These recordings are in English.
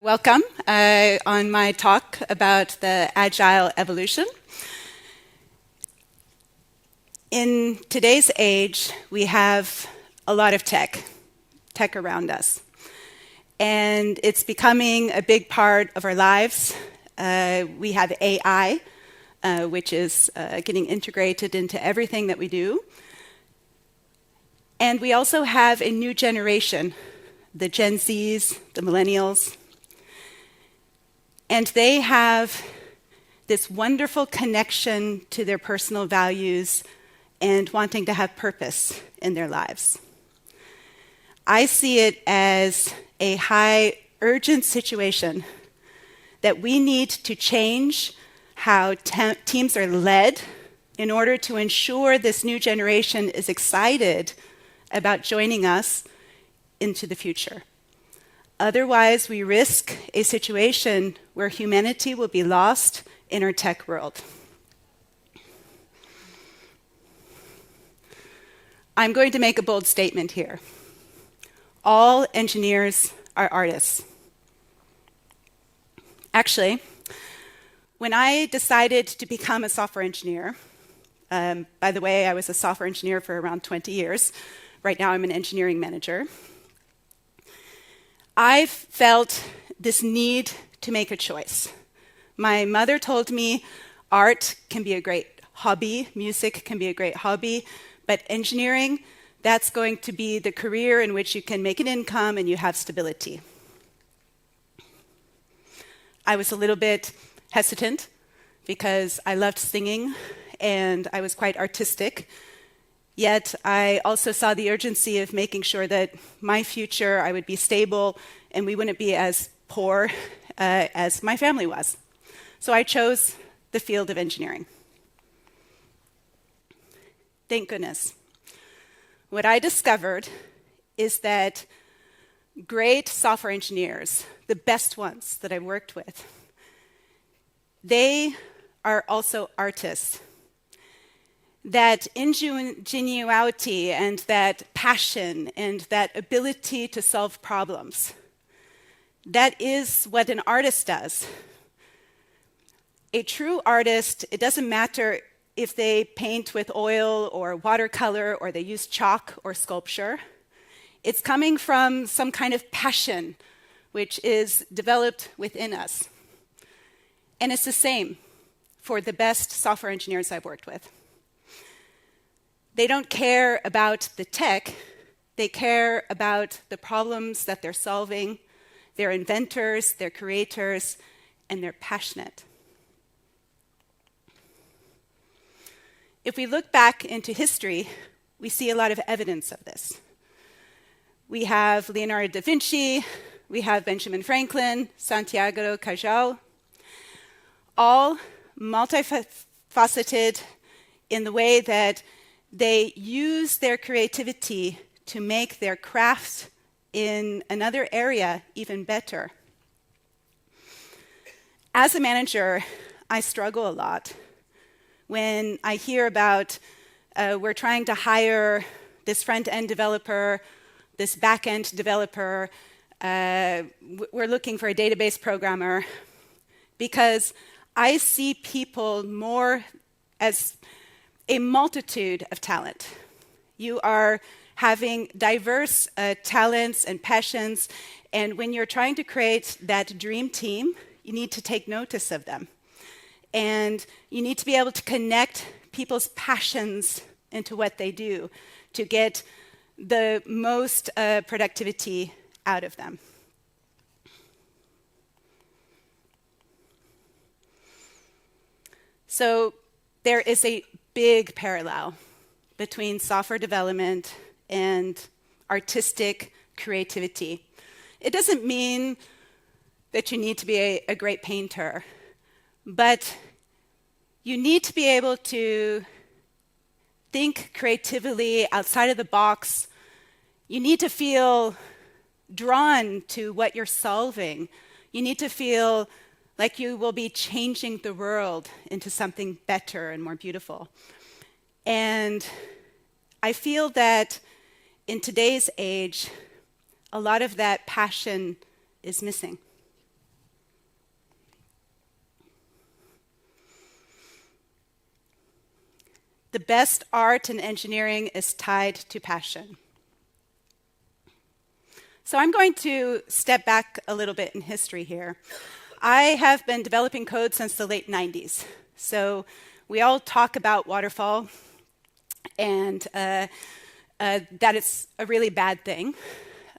Welcome on my talk about the Agile evolution. In today's age, we have a lot of tech around us. And it's becoming a big part of our lives. We have AI, which is getting integrated into everything that we do. And we also have a new generation, the Gen Zs, the millennials. And they have this wonderful connection to their personal values and wanting to have purpose in their lives. I see it as a high urgent situation that we need to change how teams are led in order to ensure this new generation is excited about joining us into the future. Otherwise, we risk a situation where humanity will be lost in our tech world. I'm going to make a bold statement here. All engineers are artists. Actually, when I decided to become a software engineer, by the way, I was a software engineer for around 20 years. Right now, I'm an engineering manager. I felt this need to make a choice. My mother told me art can be a great hobby, music can be a great hobby, but engineering, that's going to be the career in which you can make an income and you have stability. I was a little bit hesitant because I loved singing and I was quite artistic. Yet I also saw the urgency of making sure that my future, I would be stable and we wouldn't be as poor as my family was. So I chose the field of engineering. Thank goodness. What I discovered is that great software engineers, the best ones that I've worked with, they are also artists. That ingenuity and that passion and that ability to solve problems, that is what an artist does. A true artist, it doesn't matter if they paint with oil or watercolor or they use chalk or sculpture. It's coming from some kind of passion which is developed within us. And it's the same for the best software engineers I've worked with. They don't care about the tech, they care about the problems that they're solving. They're inventors, they're creators, and they're passionate. If we look back into history, we see a lot of evidence of this. We have Leonardo da Vinci, we have Benjamin Franklin, Santiago Cajal, all multifaceted in the way that they use their creativity to make their craft in another area even better. As a manager, I struggle a lot when I hear about we're trying to hire this front-end developer, this back-end developer, we're looking for a database programmer, because I see people more as a multitude of talent. You are having diverse talents and passions, and when you're trying to create that dream team, you need to take notice of them. And you need to be able to connect people's passions into what they do to get the most productivity out of them. So there is a big parallel between software development and artistic creativity. It doesn't mean that you need to be a great painter, but you need to be able to think creatively outside of the box. You need to feel drawn to what you're solving. You need to feel like you will be changing the world into something better and more beautiful. And I feel that in today's age, a lot of that passion is missing. The best art in engineering is tied to passion. So I'm going to step back a little bit in history here. I have been developing code since the late 90s. So we all talk about waterfall and that it's a really bad thing.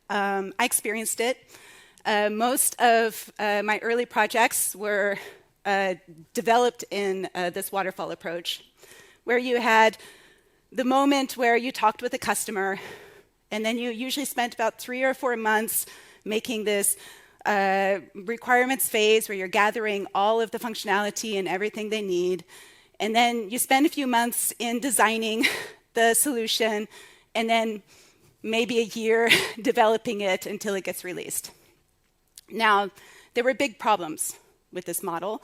I experienced it. Most of my early projects were developed in this waterfall approach, where you had the moment where you talked with a customer, and then you usually spent about 3 or 4 months making this requirements phase where you're gathering all of the functionality and everything they need. And then you spend a few months in designing the solution, and then maybe a year developing it until it gets released. Now, there were big problems with this model.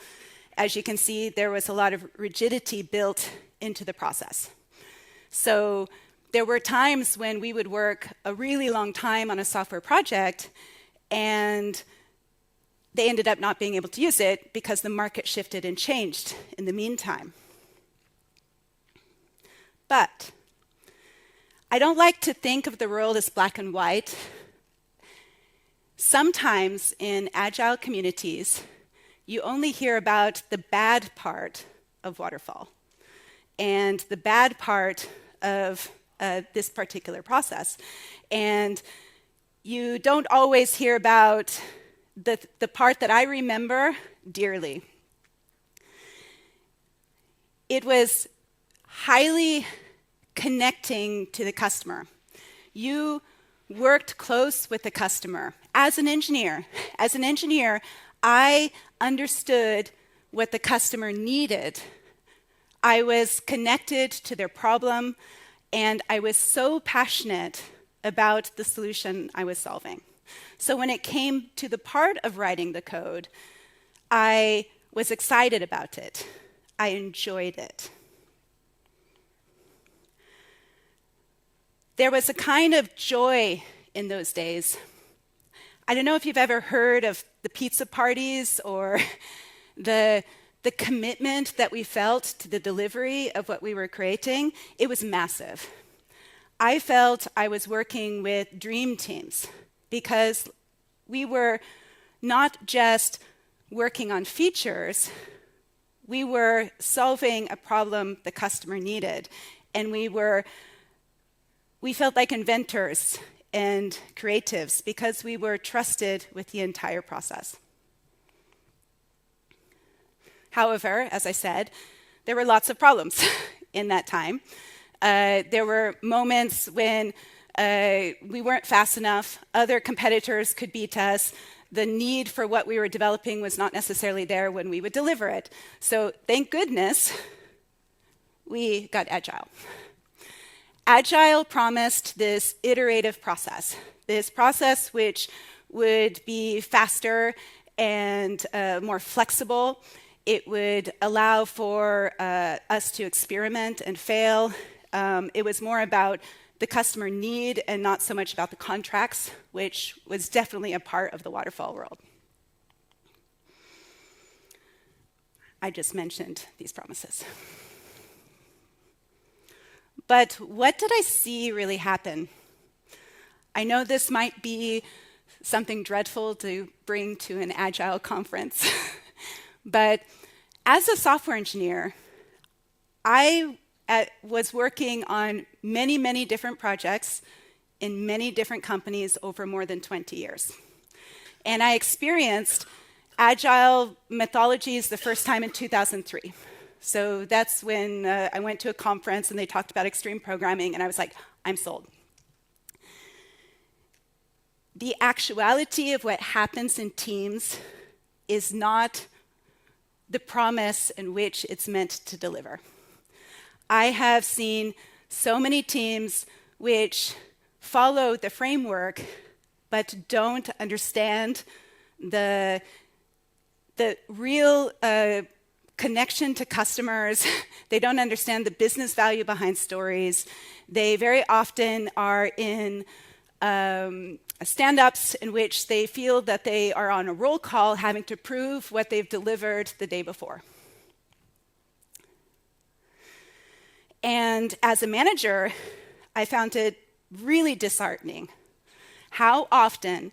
As you can see, there was a lot of rigidity built into the process. So there were times when we would work a really long time on a software project, and they ended up not being able to use it because the market shifted and changed in the meantime. But I don't like to think of the world as black and white. Sometimes in Agile communities, you only hear about the bad part of waterfall and the bad part of this particular process. And you don't always hear about the part that I remember dearly. It was highly connecting to the customer. You worked close with the customer. As an engineer, I understood what the customer needed. I was connected to their problem, and I was so passionate about the solution I was solving. So when it came to the part of writing the code, I was excited about it. I enjoyed it. There was a kind of joy in those days. I don't know if you've ever heard of the pizza parties or the commitment that we felt to the delivery of what we were creating. It was massive. I felt I was working with dream teams because we were not just working on features, we were solving a problem the customer needed, and we felt like inventors and creatives because we were trusted with the entire process. However, as I said, there were lots of problems in that time. There were moments when we weren't fast enough, other competitors could beat us, the need for what we were developing was not necessarily there when we would deliver it. So thank goodness we got Agile. Agile promised this iterative process, this process which would be faster and more flexible. It would allow for us to experiment and fail. It was more about the customer need and not so much about the contracts, which was definitely a part of the waterfall world. I just mentioned these promises. But what did I see really happen? I know this might be something dreadful to bring to an Agile conference, but as a software engineer, I was working on many, many different projects in many different companies over more than 20 years. And I experienced Agile methodologies the first time in 2003. So that's when I went to a conference and they talked about extreme programming, and I was like, I'm sold. The actuality of what happens in teams is not the promise in which it's meant to deliver. I have seen so many teams which follow the framework but don't understand the real connection to customers. They don't understand the business value behind stories. They very often are in stand-ups in which they feel that they are on a roll call having to prove what they've delivered the day before. And as a manager, I found it really disheartening how often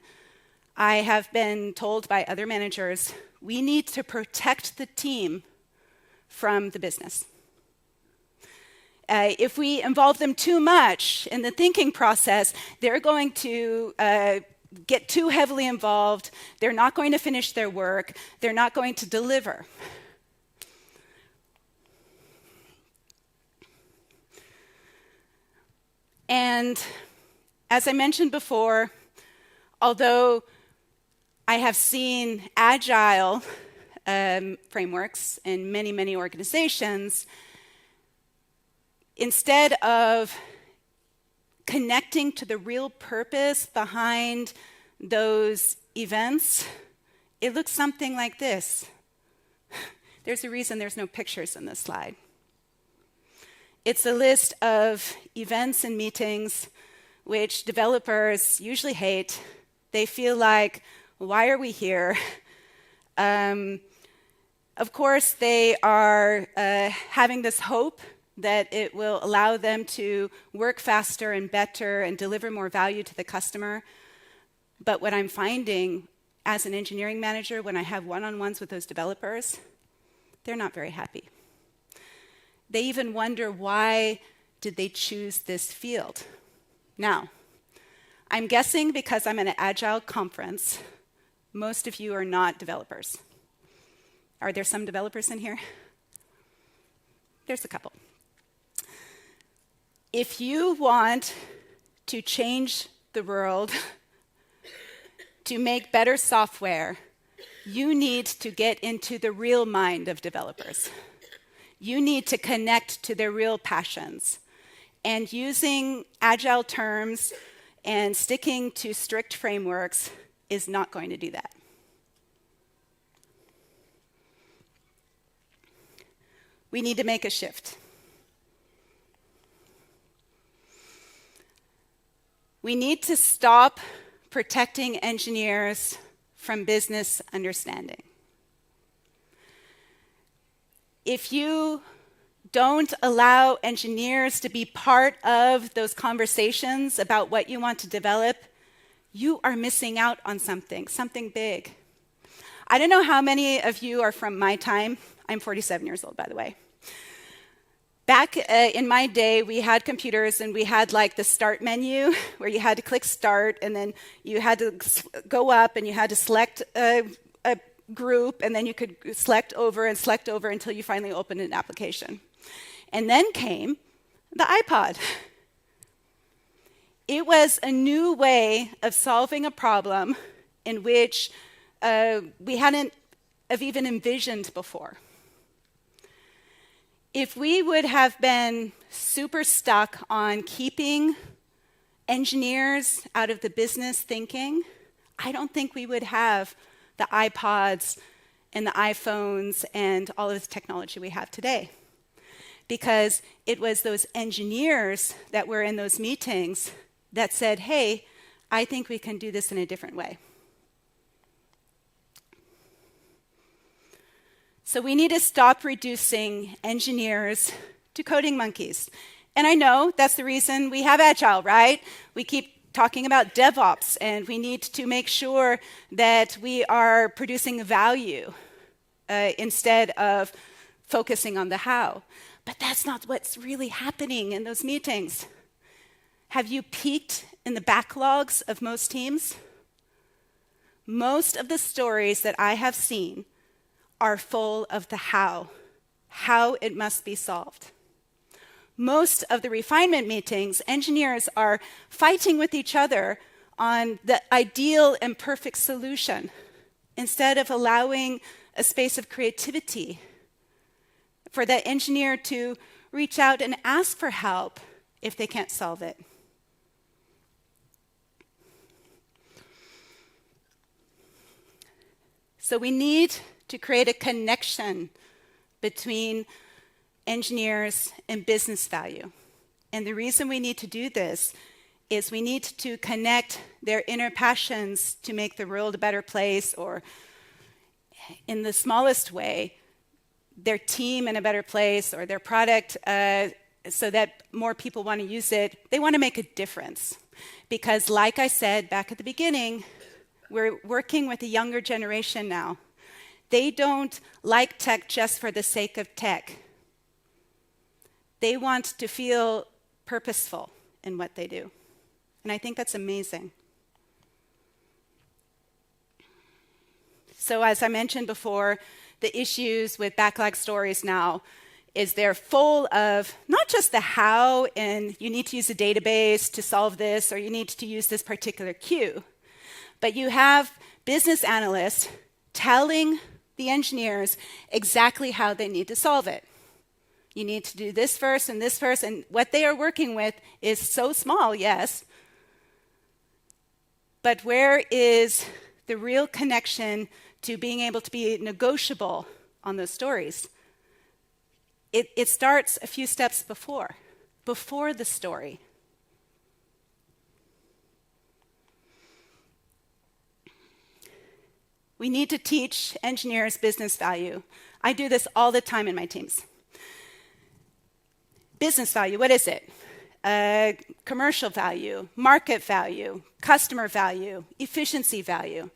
I have been told by other managers, we need to protect the team from the business. If we involve them too much in the thinking process, they're going to get too heavily involved, they're not going to finish their work, they're not going to deliver. And as I mentioned before, although I have seen Agile frameworks in many, many organizations, instead of connecting to the real purpose behind those events, it looks something like this. There's a reason there's no pictures in this slide. It's a list of events and meetings which developers usually hate. They feel like, why are we here? Of course, they are having this hope that it will allow them to work faster and better and deliver more value to the customer. But what I'm finding as an engineering manager, when I have one-on-ones with those developers, they're not very happy. They even wonder, why did they choose this field? Now, I'm guessing because I'm at an Agile conference, most of you are not developers. Are there some developers in here? There's a couple. If you want to change the world, to make better software, you need to get into the real mind of developers. You need to connect to their real passions. And using Agile terms and sticking to strict frameworks is not going to do that. We need to make a shift. We need to stop protecting engineers from business understanding. If you don't allow engineers to be part of those conversations about what you want to develop, you are missing out on something big. I don't know how many of you are from my time. I'm 47 years old, by the way. Back in my day, we had computers and we had like the start menu where you had to click start and then you had to go up and you had to select a group and then you could select over until you finally opened an application. And then came the iPod. It was a new way of solving a problem in which we hadn't have even envisioned before. If we would have been super stuck on keeping engineers out of the business thinking, I don't think we would have the iPods and the iPhones and all of this technology we have today. Because it was those engineers that were in those meetings that said, hey, I think we can do this in a different way. So we need to stop reducing engineers to coding monkeys. And I know that's the reason we have Agile, right? We keep talking about DevOps, and we need to make sure that we are producing value instead of focusing on the how. But that's not what's really happening in those meetings. Have you peeked in the backlogs of most teams? Most of the stories that I have seen are full of the how it must be solved. Most of the refinement meetings, engineers are fighting with each other on the ideal and perfect solution instead of allowing a space of creativity for that engineer to reach out and ask for help if they can't solve it. So we need to create a connection between engineers and business value. And the reason we need to do this is we need to connect their inner passions to make the world a better place, or in the smallest way, their team in a better place, or their product so that more people want to use it, they want to make a difference. Because like I said back at the beginning, we're working with a younger generation now. They don't like tech just for the sake of tech. They want to feel purposeful in what they do. And I think that's amazing. So as I mentioned before, the issues with backlog stories now is they're full of not just the how and you need to use a database to solve this or you need to use this particular queue, but you have business analysts telling the engineers exactly how they need to solve it. You need to do this first, and what they are working with is so small, yes, but where is the real connection to being able to be negotiable on those stories? It starts a few steps before the story. We need to teach engineers business value. I do this all the time in my teams. Business value, what is it? Commercial value, market value, customer value, efficiency value,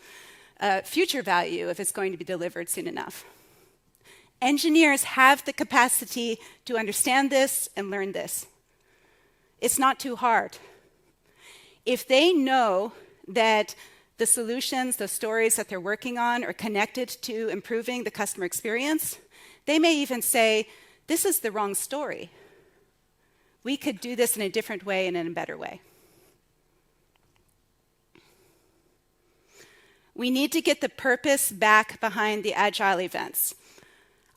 future value if it's going to be delivered soon enough. Engineers have the capacity to understand this and learn this. It's not too hard. If they know that the solutions, the stories that they're working on are connected to improving the customer experience, they may even say, this is the wrong story. We could do this in a different way and in a better way. We need to get the purpose back behind the Agile events.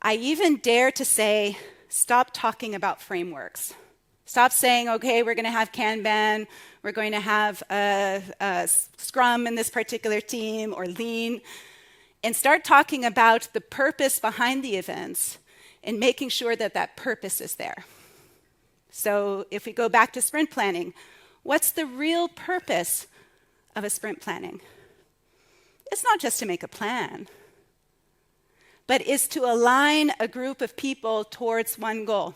I even dare to say, stop talking about frameworks. Stop saying, okay, we're going to have Kanban, we're going to have a Scrum in this particular team, or Lean, and start talking about the purpose behind the events and making sure that that purpose is there. So if we go back to sprint planning, what's the real purpose of a sprint planning? It's not just to make a plan, but is to align a group of people towards one goal,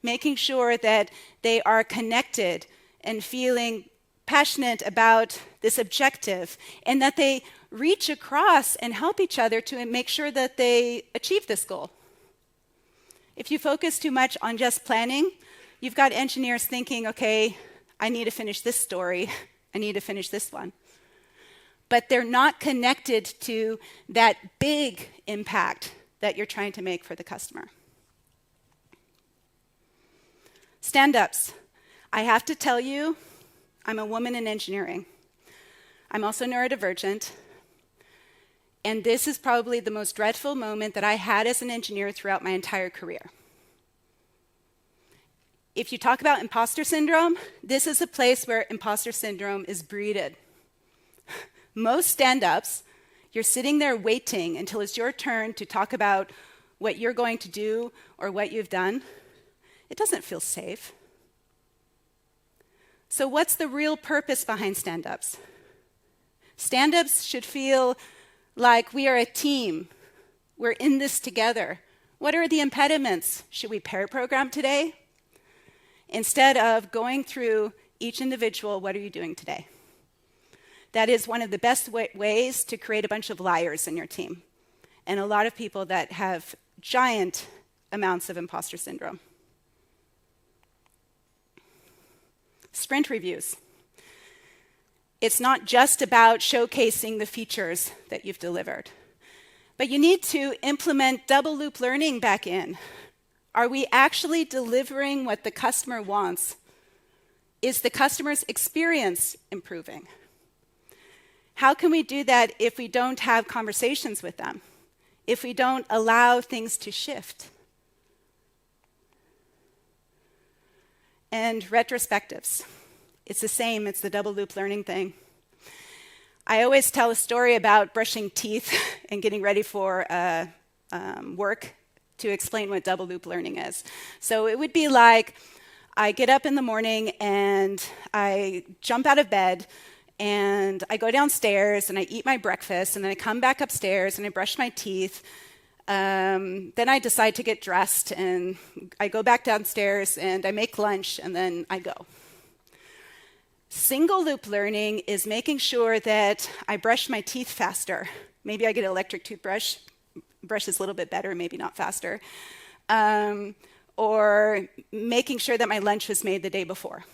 making sure that they are connected and feeling passionate about this objective, and that they reach across and help each other to make sure that they achieve this goal. If you focus too much on just planning, you've got engineers thinking, okay, I need to finish this story, I need to finish this one. But they're not connected to that big impact that you're trying to make for the customer. Stand-ups. I have to tell you, I'm a woman in engineering. I'm also neurodivergent. And this is probably the most dreadful moment that I had as an engineer throughout my entire career. If you talk about imposter syndrome, this is a place where imposter syndrome is breeded. Most stand-ups, you're sitting there waiting until it's your turn to talk about what you're going to do or what you've done. It doesn't feel safe. So what's the real purpose behind stand-ups? Stand-ups should feel like we are a team. We're in this together. What are the impediments? Should we pair program today? Instead of going through each individual, what are you doing today? That is one of the best ways to create a bunch of liars in your team, and a lot of people that have giant amounts of imposter syndrome. Sprint reviews. It's not just about showcasing the features that you've delivered, but you need to implement double loop learning back in. Are we actually delivering what the customer wants? Is the customer's experience improving? How can we do that if we don't have conversations with them? If we don't allow things to shift? And retrospectives. It's the same, it's the double loop learning thing. I always tell a story about brushing teeth and getting ready for work to explain what double loop learning is. So it would be like, I get up in the morning and I jump out of bed and I go downstairs and I eat my breakfast and then I come back upstairs and I brush my teeth. Then I decide to get dressed, and I go back downstairs, and I make lunch, and then I go. Single loop learning is making sure that I brush my teeth faster. Maybe I get an electric toothbrush. Brush is a little bit better, maybe not faster. Or making sure that my lunch was made the day before.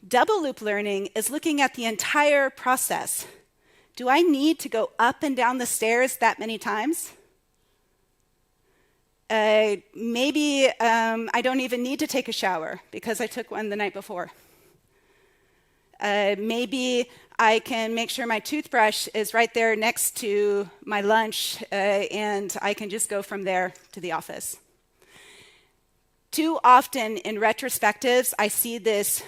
Double loop learning is looking at the entire process. Do I need to go up and down the stairs that many times? Maybe I don't even need to take a shower because I took one the night before. Maybe I can make sure my toothbrush is right there next to my lunch, and I can just go from there to the office. Too often in retrospectives, I see this,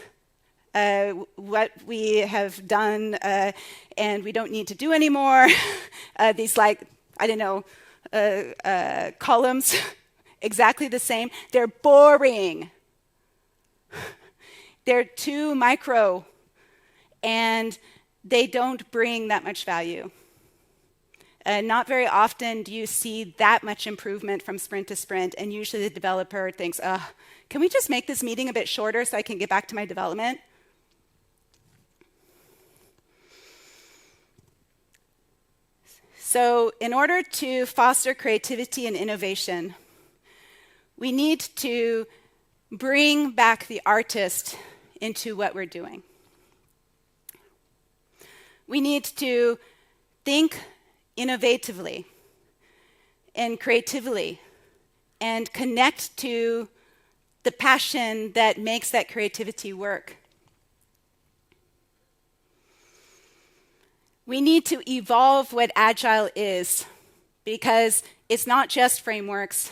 what we have done and we don't need to do anymore. These columns, exactly the same. They're boring. They're too micro, and they don't bring that much value. Not very often do you see that much improvement from sprint to sprint, and usually the developer thinks, can we just make this meeting a bit shorter so I can get back to my development? So in order to foster creativity and innovation, we need to bring back the artist into what we're doing. We need to think innovatively and creatively and connect to the passion that makes that creativity work. We need to evolve what Agile is, because it's not just frameworks,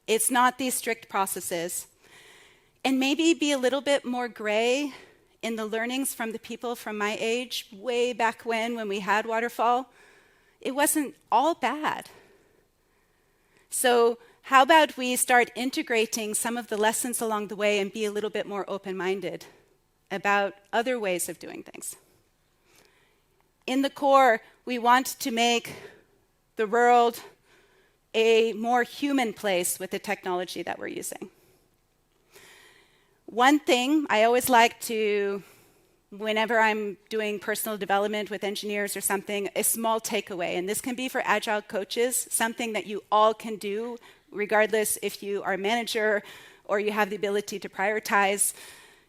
it's not these strict processes, and maybe be a little bit more gray in the learnings from the people from my age, way back when we had waterfall. It wasn't all bad. So how about we start integrating some of the lessons along the way and be a little bit more open-minded about other ways of doing things? In the core, we want to make the world a more human place with the technology that we're using. One thing I always like to, whenever I'm doing personal development with engineers or something, a small takeaway, and this can be for Agile coaches, something that you all can do, regardless if you are a manager or you have the ability to prioritize.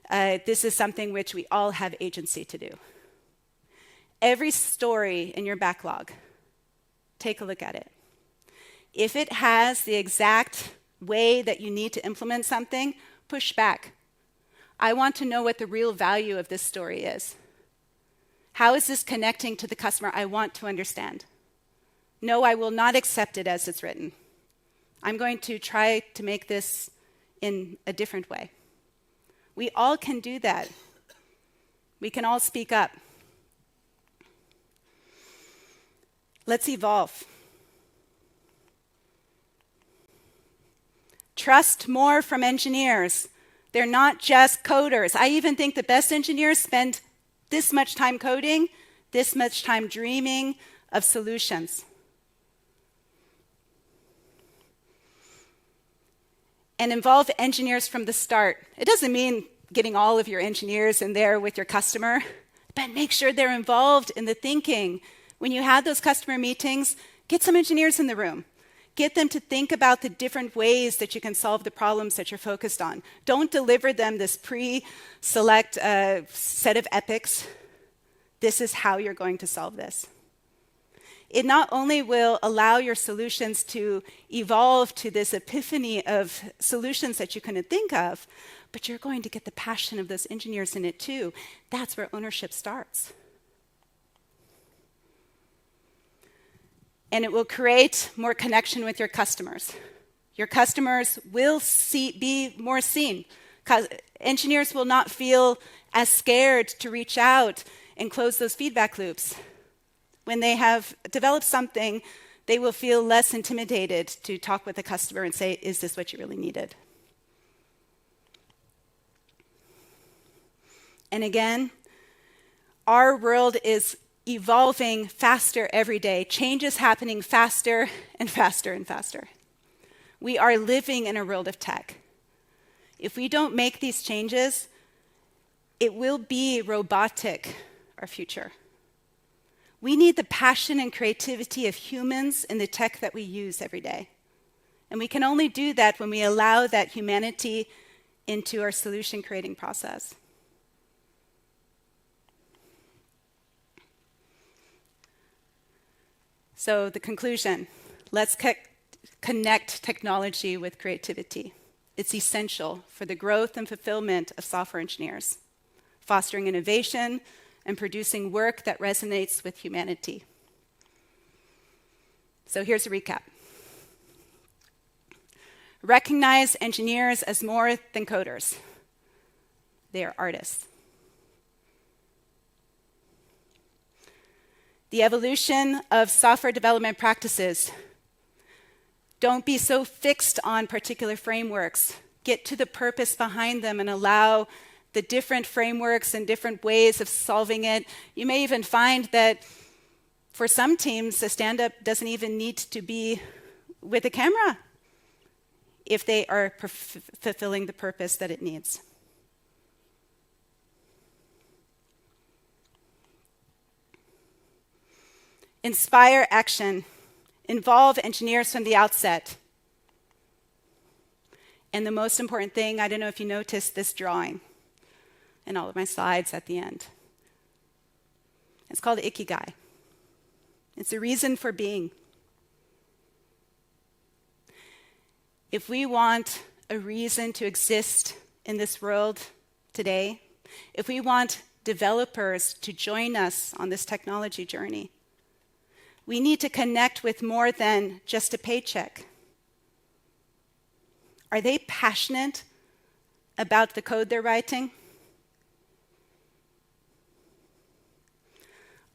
This is something which we all have agency to do. Every story in your backlog, take a look at it. If it has the exact way that you need to implement something, push back. I want to know what the real value of this story is. How is this connecting to the customer? I want to understand. No, I will not accept it as it's written. I'm going to try to make this in a different way. We all can do that. We can all speak up. Let's evolve. Trust more from engineers. They're not just coders. I even think the best engineers spend this much time coding, this much time dreaming of solutions. And involve engineers from the start. It doesn't mean getting all of your engineers in there with your customer, but make sure they're involved in the thinking. When you have those customer meetings, get some engineers in the room. Get them to think about the different ways that you can solve the problems that you're focused on. Don't deliver them this pre-select set of epics. This is how you're going to solve this. It not only will allow your solutions to evolve to this epiphany of solutions that you couldn't think of, but you're going to get the passion of those engineers in it too. That's where ownership starts. And it will create more connection with your customers. Your customers will be more seen. Engineers will not feel as scared to reach out and close those feedback loops. When they have developed something, they will feel less intimidated to talk with the customer and say, is this what you really needed? And again, our world is evolving faster every day. Change is happening faster and faster and faster. We are living in a world of tech. If we don't make these changes, it will be robotic, our future. We need the passion and creativity of humans in the tech that we use every day. And we can only do that when we allow that humanity into our solution creating process. So the conclusion, let's connect technology with creativity. It's essential for the growth and fulfillment of software engineers, fostering innovation and producing work that resonates with humanity. So here's a recap. Recognize engineers as more than coders. They are artists. The evolution of software development practices. Don't be so fixed on particular frameworks. Get to the purpose behind them and allow the different frameworks and different ways of solving it. You may even find that for some teams, a stand-up doesn't even need to be with a camera if they are fulfilling the purpose that it needs. Inspire action. Involve engineers from the outset. And the most important thing, I don't know if you noticed this drawing in all of my slides at the end. It's called Ikigai. It's a reason for being. If we want a reason to exist in this world today, if we want developers to join us on this technology journey, we need to connect with more than just a paycheck. Are they passionate about the code they're writing?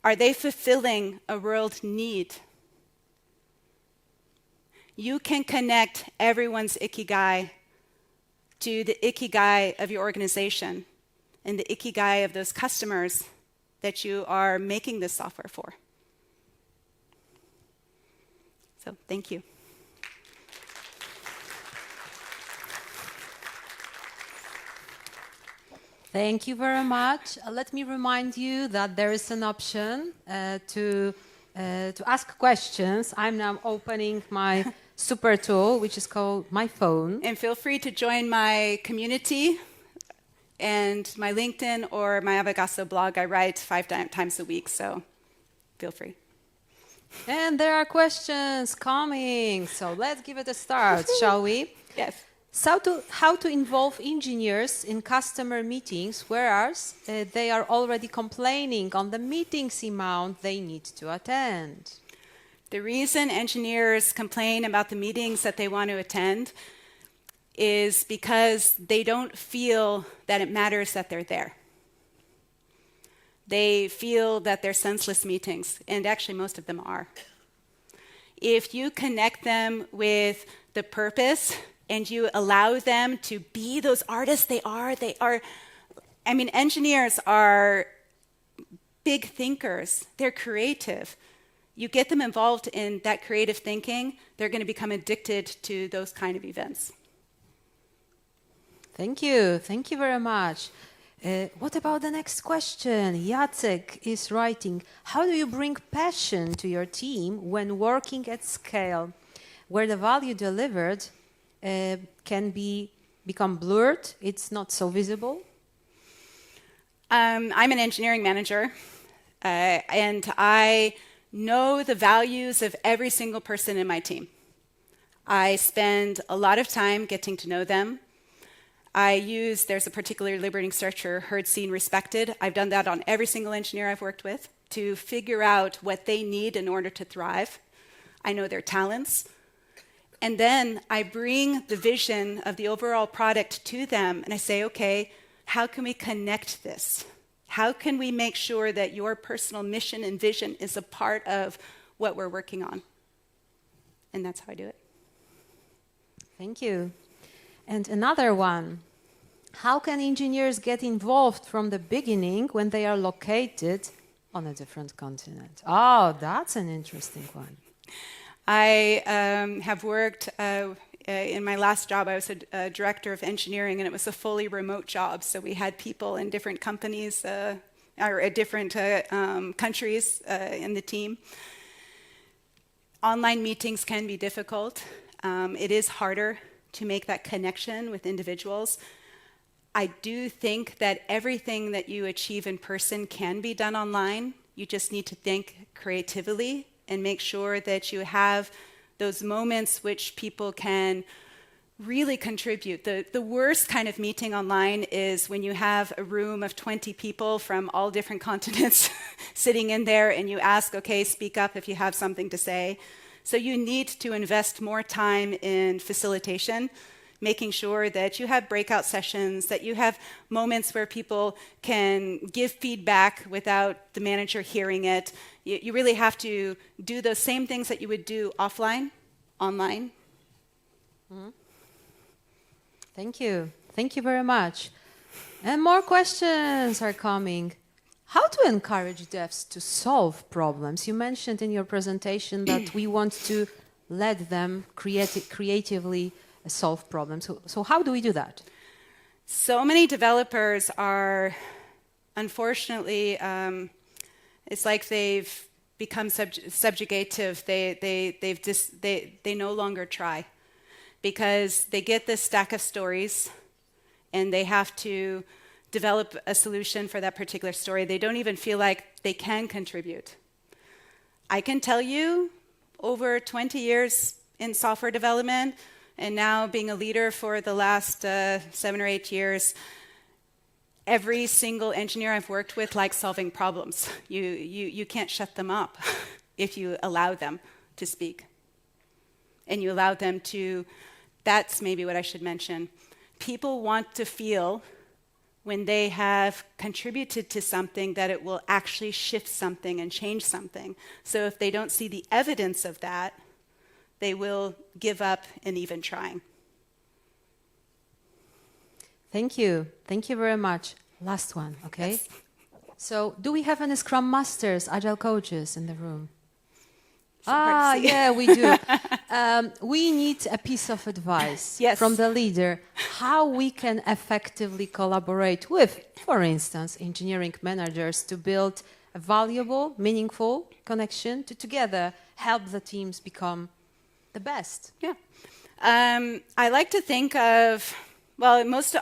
Are they fulfilling a world need? You can connect everyone's Ikigai to the Ikigai of your organization and the Ikigai of those customers that you are making this software for. So, thank you. Thank you very much. Let me remind you that there is an option to ask questions. I'm now opening my super tool, which is called My Phone. And feel free to join my community and my LinkedIn or my Avogasso blog. I write 5 times a week, so feel free. And there are questions coming, so let's give it a start, shall we? Yes. So how to involve engineers in customer meetings, whereas they are already complaining on the meetings amount they need to attend. The reason engineers complain about the meetings that they want to attend is because they don't feel that it matters that they're there. They feel that they're senseless meetings, and actually most of them are. If you connect them with the purpose and you allow them to be those artists they are, I mean, engineers are big thinkers. They're creative. You get them involved in that creative thinking, they're going to become addicted to those kind of events. Thank you. Thank you very much. What about the next question? Jacek is writing, how do you bring passion to your team when working at scale, where the value delivered can become blurred, it's not so visible? I'm an engineering manager, and I know the values of every single person in my team. I spend a lot of time getting to know them. There's a particular liberating structure, heard, seen, respected. I've done that on every single engineer I've worked with to figure out what they need in order to thrive. I know their talents. And then I bring the vision of the overall product to them, and I say, okay, how can we connect this? How can we make sure that your personal mission and vision is a part of what we're working on? And that's how I do it. Thank you. And another one, how can engineers get involved from the beginning when they are located On a different continent. Oh, that's an interesting one. I have worked, in my last job, I was a director of engineering, and it was a fully remote job. So we had people in different companies, or at different countries in the team. Online meetings can be difficult. It is harder to make that connection with individuals. I do think that everything that you achieve in person can be done online. You just need to think creatively and make sure that you have those moments which people can really contribute. The worst kind of meeting online is when you have a room of 20 people from all different continents sitting in there and you ask, okay, speak up if you have something to say. So you need to invest more time in facilitation, making sure that you have breakout sessions, that you have moments where people can give feedback without the manager hearing it. You really have to do those same things that you would do offline, online. Mm-hmm. Thank you. Thank you very much. And more questions are coming. How to encourage devs to solve problems? You mentioned in your presentation that we want to let them creatively solve problems. So how do we do that? So many developers are, unfortunately, it's like they've become subjugative. They no longer try because they get this stack of stories and they have to develop a solution for that particular story. They don't even feel like they can contribute. I can tell you, over 20 years in software development, and now being a leader for the last 7 or 8 years, every single engineer I've worked with likes solving problems. You can't shut them up if you allow them to speak. And you allow them to, that's maybe what I should mention. People want to feel when they have contributed to something that it will actually shift something and change something. So if they don't see the evidence of that, they will give up in even trying. Thank you. Thank you very much. Last one, okay? Yes. So do we have any Scrum Masters, Agile coaches in the room? Yeah, we do. We need a piece of advice from the leader, how we can effectively collaborate with, for instance, engineering managers to build a valuable, meaningful connection to together help the teams become the best. Yeah. I like to think of, well, most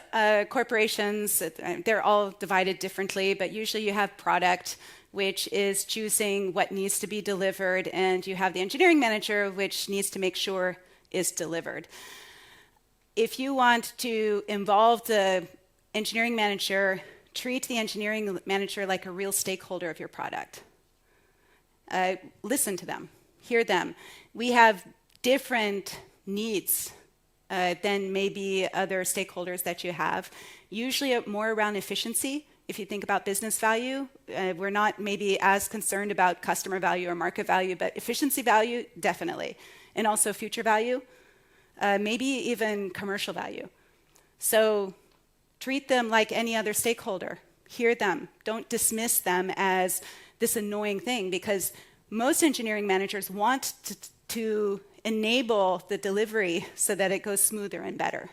corporations, they're all divided differently, but usually you have product, which is choosing what needs to be delivered, and you have the engineering manager, which needs to make sure is delivered. If you want to involve the engineering manager, treat the engineering manager like a real stakeholder of your product. Listen to them, hear them. We have different needs than maybe other stakeholders that you have, usually more around efficiency. If you think about business value, we're not maybe as concerned about customer value or market value, but efficiency value, definitely. And also future value, maybe even commercial value. So treat them like any other stakeholder. Hear them. Don't dismiss them as this annoying thing, because most engineering managers want to enable the delivery so that it goes smoother and better.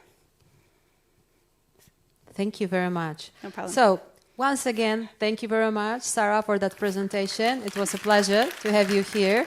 Thank you very much. No problem. So, once again, thank you very much, Sarah, for that presentation. It was a pleasure to have you here.